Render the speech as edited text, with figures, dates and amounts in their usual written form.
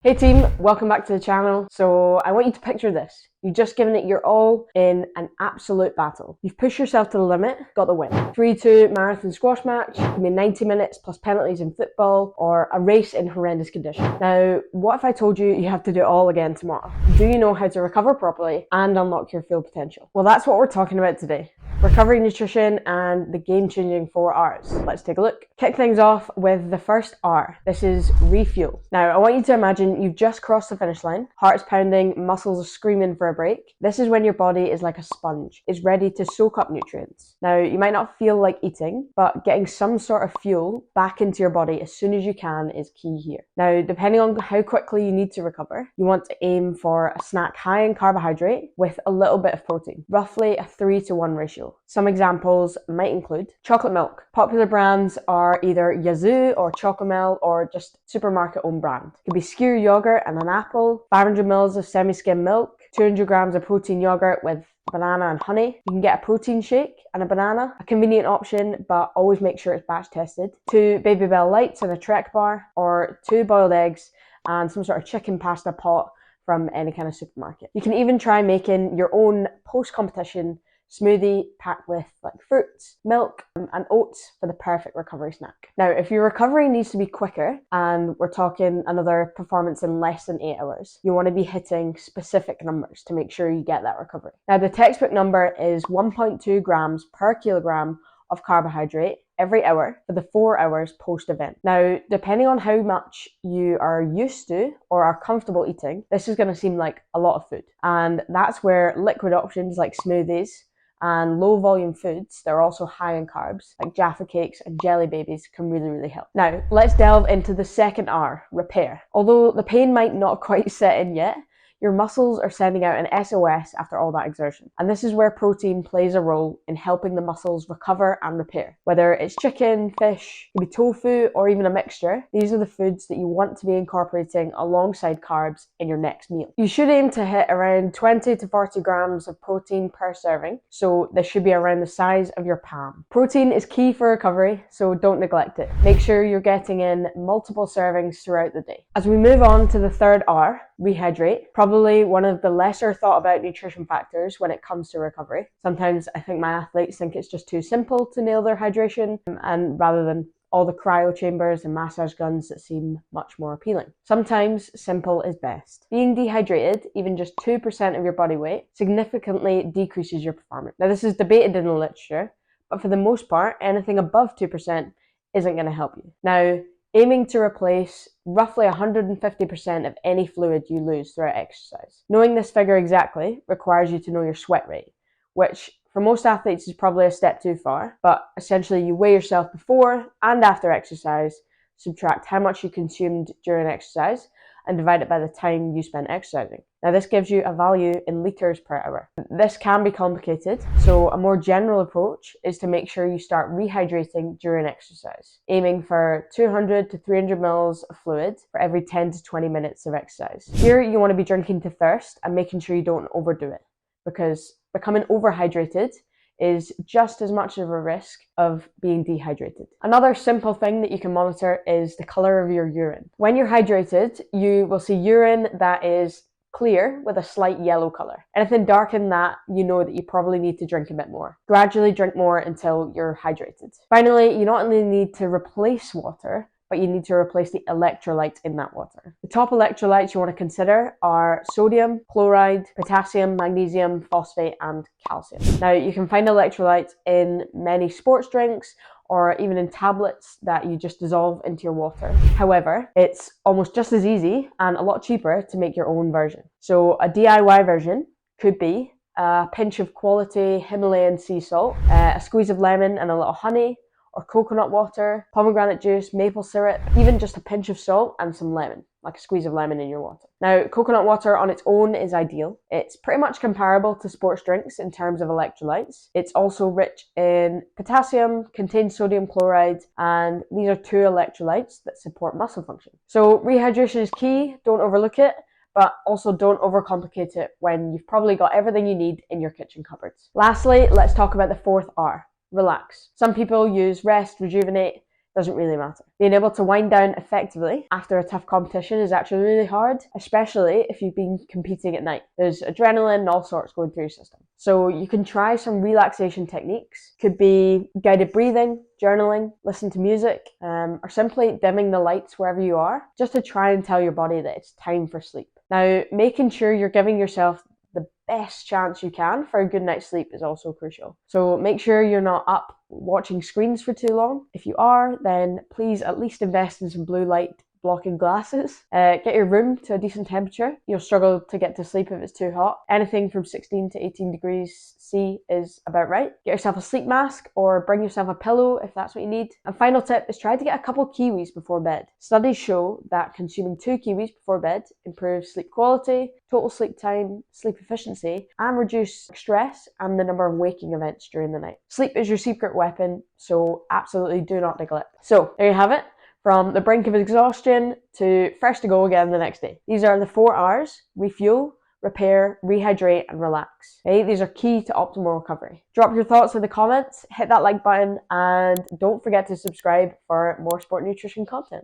Hey team, welcome back to the channel. So I want you to picture this. You've just given it your all in an absolute battle. You've pushed yourself to the limit, got the win. 3-2 marathon squash match, can be 90 minutes plus penalties in football, or a race in horrendous conditions. Now, what if I told you you have to do it all again tomorrow? Do you know how to recover properly and unlock your full potential? Well, that's what we're talking about today. Recovery nutrition and the game-changing 4 R's. Let's take a look. Kick things off with the first R. This is refuel. Now, I want you to imagine you've just crossed the finish line, heart's pounding, muscles are screaming for a break. This is when your body is like a sponge. It's ready to soak up nutrients. Now, you might not feel like eating, but getting some sort of fuel back into your body as soon as you can is key here. Now, depending on how quickly you need to recover, you want to aim for a snack high in carbohydrate with a little bit of protein, roughly a 3-to-1 ratio. Some examples might include chocolate milk. Popular brands are either Yazoo or Chocomel or just supermarket own brand. It could be skyr yogurt and an apple, 500 mils of semi-skim milk, 200 grams of protein yogurt with banana and honey. You can get a protein shake and a banana, a convenient option, but always make sure it's batch tested. 2 Baby Bell Lights and a Trek bar, or 2 boiled eggs and some sort of chicken pasta pot from any kind of supermarket. You can even try making your own post-competition smoothie packed with like fruits, milk, and oats for the perfect recovery snack. Now, if your recovery needs to be quicker, and we're talking another performance in less than 8 hours, you want to be hitting specific numbers to make sure you get that recovery. Now, the textbook number is 1.2 grams per kilogram of carbohydrate every hour for the 4 hours post-event. Now, depending on how much you are used to or are comfortable eating, this is going to seem like a lot of food. And that's where liquid options like smoothies and low volume foods that are also high in carbs, like Jaffa cakes and jelly babies, can really help. Now, let's delve into the second R, repair. Although the pain might not quite set in yet, your muscles are sending out an SOS after all that exertion. And this is where protein plays a role in helping the muscles recover and repair. Whether it's chicken, fish, it could be tofu, or even a mixture, these are the foods that you want to be incorporating alongside carbs in your next meal. You should aim to hit around 20 to 40 grams of protein per serving, so this should be around the size of your palm. Protein is key for recovery, so don't neglect it. Make sure you're getting in multiple servings throughout the day. As we move on to the third R, rehydrate, probably one of the lesser thought about nutrition factors when it comes to recovery. Sometimes I think my athletes think it's just too simple to nail their hydration, and rather than all the cryo chambers and massage guns that seem much more appealing. Sometimes simple is best. Being dehydrated, even just 2% of your body weight, significantly decreases your performance. Now, this is debated in the literature, but for the most part, anything above 2% isn't going to help you. Now, aiming to replace roughly 150% of any fluid you lose throughout exercise. Knowing this figure exactly requires you to know your sweat rate, which for most athletes is probably a step too far, but essentially you weigh yourself before and after exercise, subtract how much you consumed during exercise, and divide it by the time you spent exercising. Now, this gives you a value in litres per hour. This can be complicated, so a more general approach is to make sure you start rehydrating during exercise, aiming for 200 to 300 mils of fluid for every 10 to 20 minutes of exercise. Here, you want to be drinking to thirst and making sure you don't overdo it, because becoming overhydrated is just as much of a risk of being dehydrated. Another simple thing that you can monitor is the color of your urine. When you're hydrated, you will see urine that is clear with a slight yellow color. Anything darker than that, you know that you probably need to drink a bit more. Gradually drink more until you're hydrated. Finally, you not only need to replace water, but you need to replace the electrolytes in that water. The top electrolytes you want to consider are sodium, chloride, potassium, magnesium, phosphate, and calcium. Now, you can find electrolytes in many sports drinks or even in tablets that you just dissolve into your water. However, it's almost just as easy and a lot cheaper to make your own version. So a DIY version could be a pinch of quality Himalayan sea salt, a squeeze of lemon and a little honey, or coconut water, pomegranate juice, maple syrup, even just a pinch of salt and some lemon, like a squeeze of lemon in your water. Now, coconut water on its own is ideal. It's pretty much comparable to sports drinks in terms of electrolytes. It's also rich in potassium, contains sodium chloride, and these are 2 electrolytes that support muscle function. So rehydration is key, don't overlook it, but also don't overcomplicate it when you've probably got everything you need in your kitchen cupboards. Lastly, let's talk about the 4th R. Relax. Some people use rest, rejuvenate, doesn't really matter. Being able to wind down effectively after a tough competition is actually really hard, especially if you've been competing at night. There's adrenaline and all sorts going through your system. So you can try some relaxation techniques. Could be guided breathing, journaling, listen to music, or simply dimming the lights wherever you are, just to try and tell your body that it's time for sleep. Now, making sure you're giving yourself the best chance you can for a good night's sleep is also crucial. So make sure you're not up watching screens for too long. If you are, then please at least invest in some blue light blocking glasses. Get your room to a decent temperature. You'll struggle to get to sleep if it's too hot. Anything from 16 to 18 degrees C is about right. Get yourself a sleep mask or bring yourself a pillow if that's what you need. And final tip is try to get a couple kiwis before bed. Studies show that consuming 2 kiwis before bed improves sleep quality, total sleep time, sleep efficiency, and reduce stress and the number of waking events during the night. Sleep is your secret weapon, so absolutely do not neglect. So there you have it. From the brink of exhaustion to fresh to go again the next day. These are the 4 R's: refuel, repair, rehydrate, and relax. Okay, these are key to optimal recovery. Drop your thoughts in the comments, hit that like button, and don't forget to subscribe for more sport nutrition content.